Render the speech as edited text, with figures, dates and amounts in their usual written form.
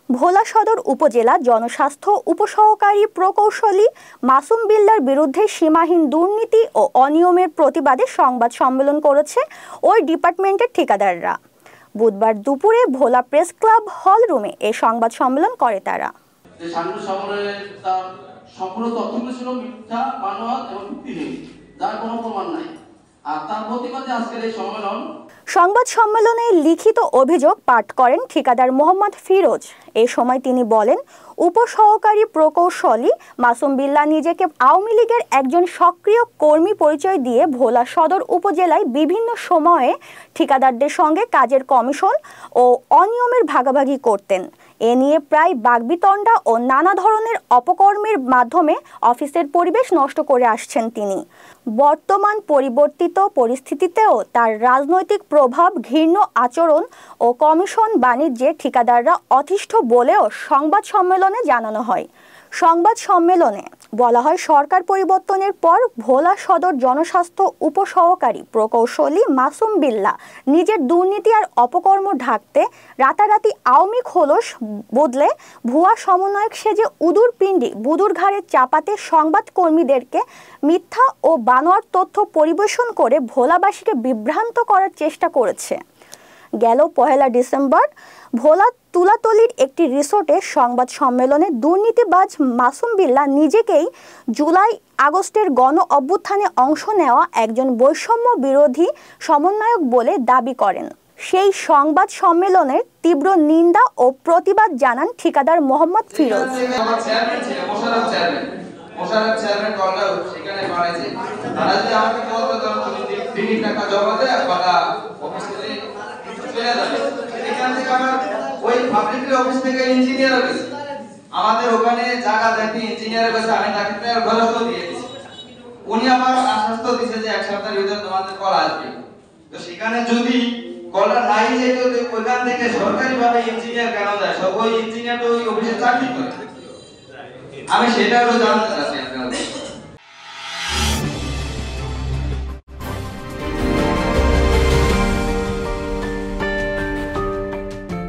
ভোলা সদর উপজেলা জনস্বাস্থ্য উপসহকারী প্রকৌশলী মাসুম বিল্লার বিরুদ্ধে সীমাহীন দুর্নীতি ও অনিয়মের প্রতিবাদে সংবাদ সম্মেলন করেছে ওই ডিপার্টমেন্টের ঠিকাদাররা। বুধবার দুপুরে ভোলা প্রেস ক্লাব হল রুমে এ সংবাদ সম্মেলন করে তারা। সম্পূর্ণ তথ্যগুলো ছিল মিথ্যা, বানোয়াট এবং ভিত্তিহীন, যার কোনো প্রমাণ নাই। আর তার প্রতিবাদে আজকের এই সম্মেলন। সংবাদ সম্মেলনে লিখিত অভিযোগ পাঠ করেন ঠিকাদার মোহাম্মদ ফিরোজ। এ সময় তিনি বলেন, উপসহকারী প্রকৌশলী মাসুম বিল্লাহ নিজেকে আওয়ামী লীগের একজন সক্রিয় কর্মী পরিচয় দিয়ে ভোলা সদর উপজেলায় বিভিন্ন সময়ে ঠিকাদারদের সঙ্গে কাজের কমিশন ও অনিয়মের ভাগাভাগি করতেন। এ নিয়ে প্রায় বাগবিতণ্ডা ও নানা ধরনের অপকর্মের মাধ্যমে অফিসের পরিবেশ নষ্ট করে আসছেন তিনি। বর্তমান পরিবর্তিত পরিস্থিতিতেও তার রাজনৈতিক প্রভাব, ঘৃণ্য আচরণ ও কমিশন বাণিজ্যে ঠিকাদাররা অতিষ্ঠ বলেও সংবাদ সম্মেলনে জানানো হয়। সংবাদ সম্মেলনে বলা হয়, সরকার পরিবর্তনের পর ভোলা সদর জনস্বাস্থ্য উপসহকারী প্রকৌশলী মাসুম বিল্লাহ নিজের দুর্নীতি আর অপকর্ম ঢাকতে রাতারাতি আওয়ামী খোলস বদলে ভুয়া সমন্বয়ক সেজে উদুর পিণ্ডি বুদুর ঘাড়ে চাপাতে সংবাদ কর্মীদেরকে মিথ্যা ও বানোয়াট তথ্য পরিবেশন করে ভোলাবাসীকে বিভ্রান্ত করার চেষ্টা করেছে। গেল 1 ডিসেম্বর ভোলা তুলাতলির একটি রিসোর্টে সংবাদ সম্মেলনে দুর্নীতিবাজ মাসুম বিল্লাহ নিজেকেই জুলাই আগস্টের গণ অভ্যুত্থানে অংশ নেওয়া একজন বৈষম্য বিরোধী সমন্বয়ক বলে দাবি করেন। সেই সংবাদ সম্মেলনের তীব্র নিন্দা ও প্রতিবাদ জানান ঠিকাদার মোহাম্মদ ফিরোজ। আমাদের ওখানে জায়গা দেখি ইঞ্জিনিয়ারের কাছে আমি তাকে ঘোষণা দিয়ে দিয়েছি। উনি আমার আশ্বস্ত দিয়েছে যে 1 সপ্তাহের ভিতরে তোমাদের কল আসবে। তো সেখানে যদি কলটা নাই যেত, ওইখান থেকে সরকারিভাবে ইঞ্জিনিয়ার কেন যায়? সব ওই ইঞ্জিনিয়ার তো ওই অফিসে চাকরি করে। আমি সেটাও জানতে চাই।